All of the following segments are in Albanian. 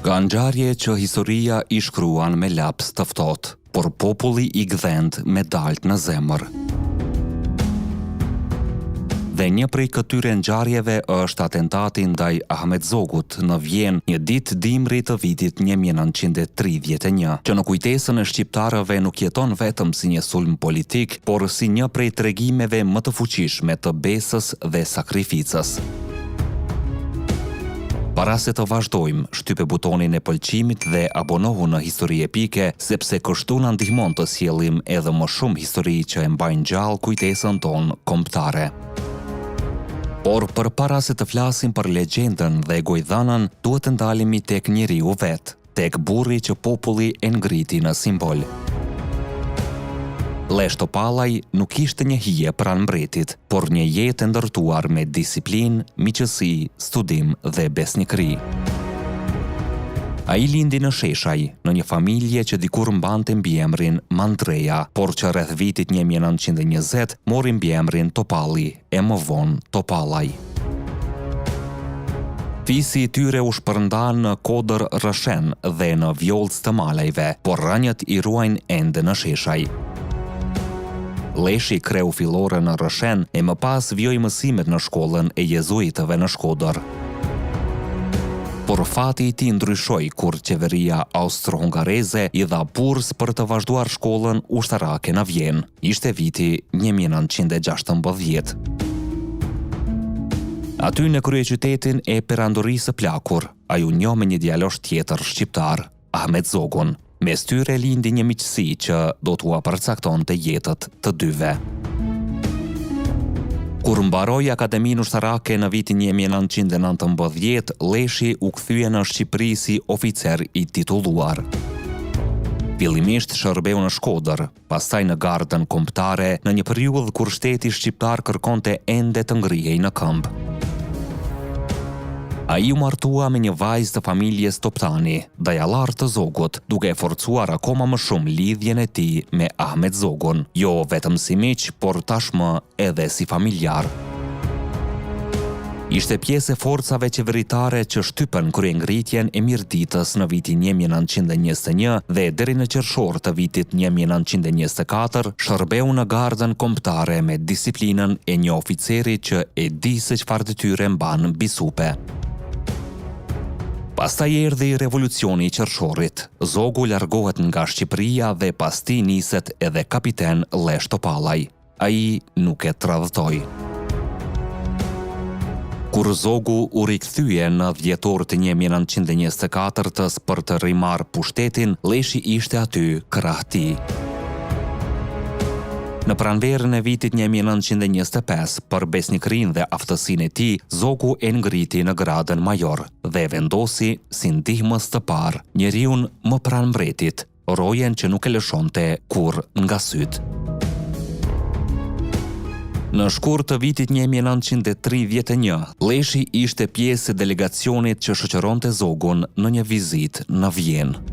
Nga ngjarje që historia i shkruan me laps të ftohtë, por populli i gdhend me dalt në zemër. Dhe një prej këtyre ngjarjeve është atentati ndaj Ahmet Zogut në Vjenë një ditë dimri të vitit 1931, që në kujtesën e shqiptarëve nuk jeton vetëm si një sulm politik, por si një prej tregimeve më të fuqishme të besës dhe sakrificës. Para se të vazhdojmë, shtype butonin e pëlqimit dhe abonohu në Histori Epike, sepse kështu na ndihmon të sjellim edhe më shumë histori që e mbajnë gjallë kujtesën tonë kombëtare. Por përpara se të flasim për legjendën dhe gojdhanën, duhet të ndalemi tek njeriu vet, tek burri që populli e ngriti në simbol. Lesh Topallaj nuk ishte një hije pranë mbretit, por një jetë e ndërtuar me disiplinë, miqësi, studim dhe besnikëri. Ai lindi në Sheshaj, në një familje që dikur mbante mbiemrin Mandreja, por që rreth vitit 1920 mori mbiemrin Topalli, e më vonë Topallaj. Fisi i tyre u shpërnda në Kodër Rëshen dhe në Vjollcë të Malajve, por rënjët i ruajnë ende në Sheshaj. Leshi kreu fillore në Rëshen e më pas vjoi mësimet në shkollën e jezuitëve në Shkodër. Por fati i tij ndryshoi kur qeveria austro-hungareze i dha burs për të vazhduar shkollën ushtarake në Vjenë. Ishte viti 1916. Aty në kryeqytetin e perandorisë së plakur, ai u njoh me një djalosh tjetër shqiptar, Ahmet Zogun. Mes tyre lindi një miqësi që do t'u përcaktonte jetët të dyve. Kur mbaroi Akademinë Ushtarake në vitin 1919, Leshi u kthye në Shqipëri si oficer i titulluar. Fillimisht shërbeu në Shkodër, pastaj në gardën kombëtare në një periudhë kur shteti shqiptar kërkonte ende të ngrihej në këmbë. Ai u martua me një vajzë të familjes Toptani, dajallar të Zogut, duke e forcuar akoma më shumë lidhjen e tij me Ahmet Zogun, jo vetëm si miq, por tashmë edhe si familjar. Ishte pjesë e forcave qeveritare që shtypen kryengritjen e Mirditës në vitin 1921 dhe deri në qershor të vitit 1924 shërbeu në gardën kombëtare me disiplinën e një oficeri që e di se çfarë detyre mban bisupe. Pastaj erdhi revolucioni i qershorit. Zogu largohet nga Shqipëria dhe pas tij niset edhe kapiten Lesh Topallaj. Ai nuk e tradhtoi. Kur Zogu u rikthye në dhjetor të 1924 për të rimarrë pushtetin, Leshi ishte aty krah tij. Në pranverën e vitit 1925, për besnikërinë dhe aftësinë e tij, Zogu e ngriti në gradën major dhe vendosi si ndihmës të parë njeriun më pranë mbretit, rojen që nuk e lëshonte kurrë nga syt. Në shkurt të vitit 1931, Leshi ishte pjesë e delegacionit që shoqëronte Zogun në një vizitë në Vjenë.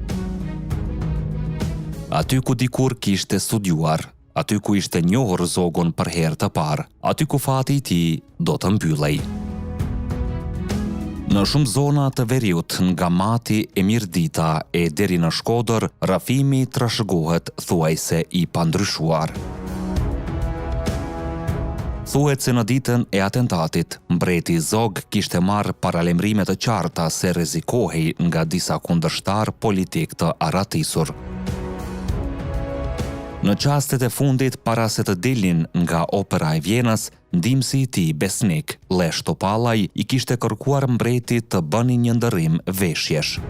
Aty ku dikur kishte studiuar, aty ku ishte njohur Zogun për herë të parë, aty ku fati i tij do të mbyllej. Në shumë zona të veriut, nga Mati e Mirdita e deri në Shkodër, rrafimi trashëgohet thuajse i pandryshuar. Thuhet se në ditën e atentatit, mbreti Zog kishte marrë paralemrime të qarta se rrezikohej nga disa kundërshtar politik të arratisur. Në çastet e fundit para se të dilnin nga opera e Vjenës, ndihmësi i tij besnik, Lesh Topallaj, i kishte kërkuar mbretit të bënin një ndërrim veshjesh.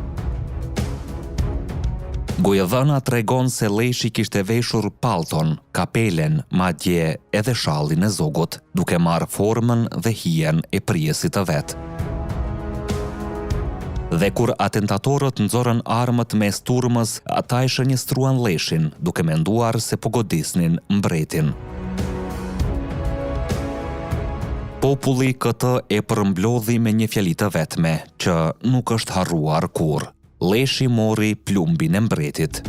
Gojedhëna tregon se Leshi kishte veshur pallton, kapelen, madje edhe shallin e Zogut, duke marrë formën dhe hijen e prijesit të vet. Dhe kur atentatorët nxorën armët mes turmës, ata e shënjestruan Leshin, duke menduar se po godisnin mbretin. Populli këtë e përmblodhi me një fjali të vetme, që nuk është harruar kurrë. Leshi mori plumbin e mbretit.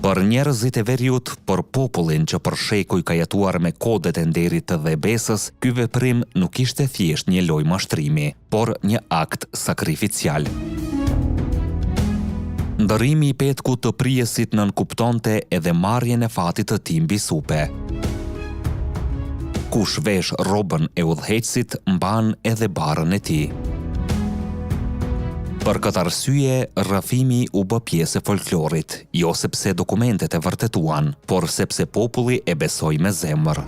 Për njerëzit e veriut, për popullin që për shekuj ka jetuar me kodet e nderit dhe besës, ky veprim nuk ishte thjesht një lojë mashtrimi, por një akt sakrificial. Ndërrimi i petkut të prijesit nënkuptonte edhe marrjen e fatit të tij mbi supe. Kush vesh robën e udhëheqësit mban edhe barën e tij. Për këtë arsye, rrëfimi u bë pjesë e folklorit, jo sepse dokumentet e vërtetuan, por sepse populli e besoi me zemër.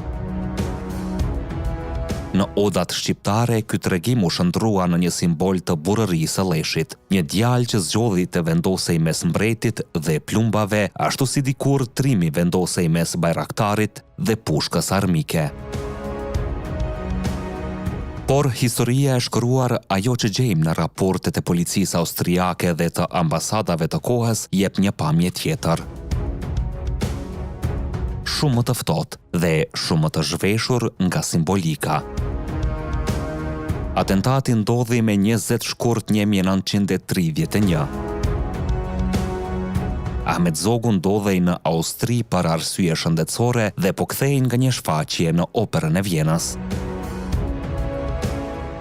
Në odat shqiptare, ky tregim u shndrua në një simbol të burrërisë së leshit, një djalë që zgjodhi të vendosej mes mbretit dhe plumbave, ashtu si dikur trimi vendosej mes bajraktarit dhe pushkës armike. Por historia e shkruar, ajo që gjejmë në raportet e policisë austriake dhe të ambasadave të kohës, jep një pamje tjetër. Shumë më të ftohtë dhe shumë më të zhveshur nga simbolika. Atentati ndodhi me 20 shkurt 1931. Ahmet Zogu ndodhej në Austri për arsye shëndetësore dhe po kthehej nga një shfaqje në Operën e Vjenës.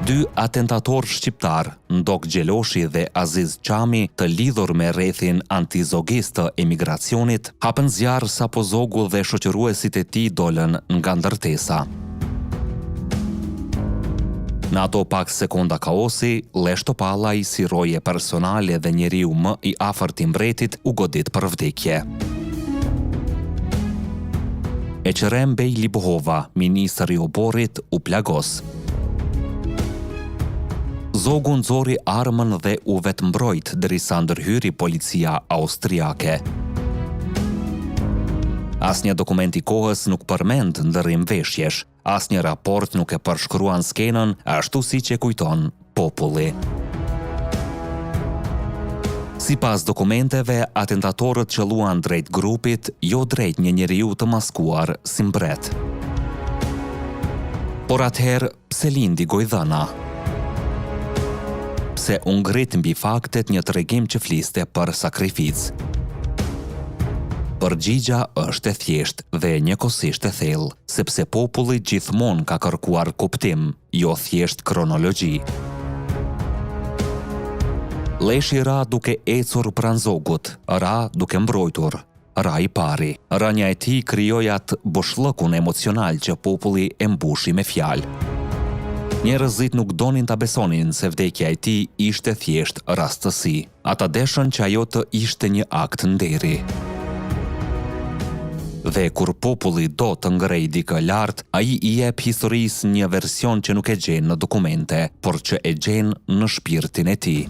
Dy atentatorë shqiptar, Ndok Gjeloshi dhe Aziz Qami, të lidhur me rrethin antizogist të emigracionit, hapën zjarr sapo Zogu dhe shoqëruesit e tij dolën nga ndërtesa. Në ato pak sekonda kaosi, Lesh Topallaj, si roje personale dhe njeriu më i afërt i mbretit, u godit për vdekje. Eqerem Bej Libohova, ministri i oborrit, u plagos. Zogu nxori armën dhe u vetëmbrojt derisa ndërhyri policia austriake. Asnjë dokument i kohës nuk përmend ndërrim veshjesh, asnjë raport nuk e përshkruan skenën, ashtu siç e kujton populli. Sipas dokumenteve, atentatorët qëlluan drejt grupit, jo drejt një njeriu të maskuar si mbret. Por atëherë, pse lindi gojdhëna? Pse u ngrit mbi faktet një tregim që fliste për sakrificë? Përgjigja është e thjeshtë dhe njëkohësisht e thellë, sepse populli gjithmonë ka kërkuar kuptim, jo thjesht kronologji. Leshi ra duke ecur pranë Zogut, ra duke mbrojtur, ra i pari. Rënja e tij krijoi atë boshllëkun emocional që populli e mbushi me fjalë. Njerëzit nuk donin ta besonin se vdekja e tij ishte thjesht rastësi. Ata deshën që ajo të ishte një akt nderi. Dhe kur populli do të ngrej dikë lart, ai i jep historisë një version që nuk e gjen në dokumente, por që e gjen në shpirtin e tij.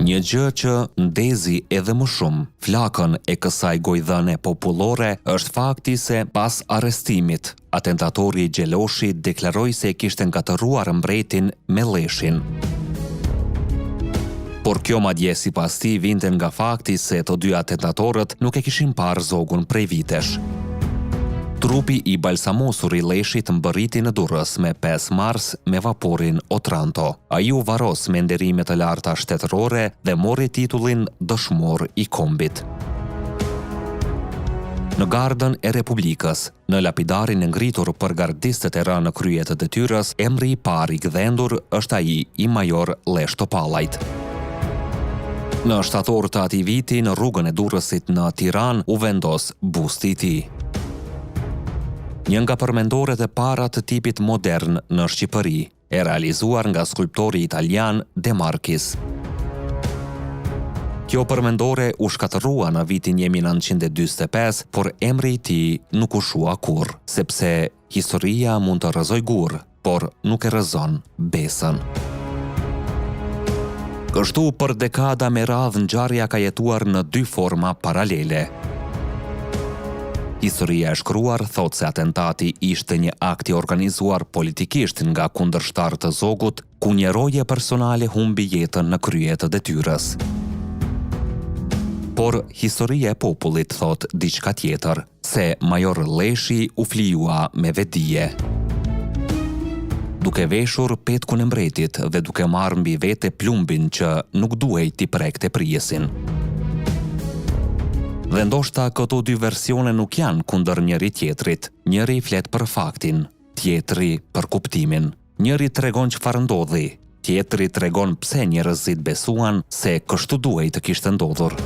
Një gjë që ndezi edhe më shumë flakën e kësaj gojdhënie popullore është fakti se pas arrestimit, atentatori Gjeloshi deklaroi se e kishte ngatëruar mbretin me Leshin. Por kjo madje sipas tij vinte nga fakti se të dy atentatorët nuk e kishin parë Zogun prej vitesh. Trupi i balsamosur i Leshit mbërriti në Durrës me 5 mars me vaporin Otranto. Ai u varros me nderime të larta shtetërore dhe mori titullin dëshmor i kombit. Në Gardën e Republikës, në lapidarin e ngritur për gardistët e rënë në krye të detyrës, emri i parë i gdhendur është ai i major Lesh Topallajt. Në shtator të atij viti, në rrugën e Durrësit në Tiranë, u vendos busti i tij. Një nga përmendoret e para të tipit modern në Shqipëri, e realizuar nga skulptori italian De Marchis. Kjo përmendore u shkatërrua në vitin 1945, por emri i tij nuk u shua kurrë, sepse historia mund të rrëzoj gur, por nuk e rrëzon besën. Kështu për dekada me radhë ngjarja ka jetuar në dy forma paralele. Historia e shkruar thot se atentati ishte një akt i organizuar politikisht nga kundërshtar të Zogut, ku një roje personale humbi jetën në krye të detyrës. Por historia e popullit thot diçka tjetër, se major Leshi u flijua me vetdije. Duke veshur petkun e mbretit dhe duke marrë mbi vete plumbin që nuk duhej t'i prekte prijesin. Dhe ndoshta këto dy versione nuk janë kundër njëri tjetrit. Njëri flet për faktin, tjetri për kuptimin. Njëri tregon çfarë ndodhi, tjetri tregon pse njerëzit besuan se kështu duhej të kishte ndodhur.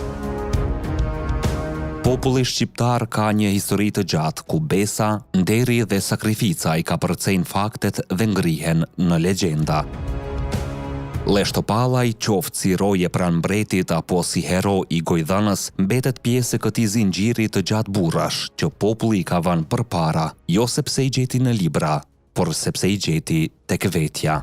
Populli shqiptar ka një histori të gjatë ku besa, nderi dhe sakrifica i ka përcejnë faktet dhe ngrihen në legjenda. Leshtopallaj, qoftë si roje pranë mbretit apo si hero i gojdhanës, mbetet pjesë e këtij zinxhiri të gjatë burrash që populli i ka vënë përpara, jo sepse i gjeti në libra, por sepse i gjeti tek vetja.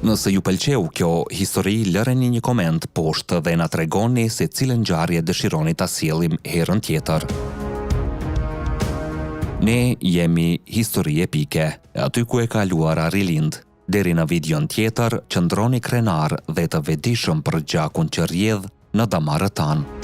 Nëse ju pëlqeu kjo histori, lëreni një koment poshtë dhe na tregoni se cilën ngjarje dëshironi ta sjellim herën tjetër. Ne jemi Histori Epike, aty ku e kaluara rilind. Deri në videon tjetër, qëndroni krenar dhe të vetëdijshëm për gjakun që rrjedh në damarët tanë.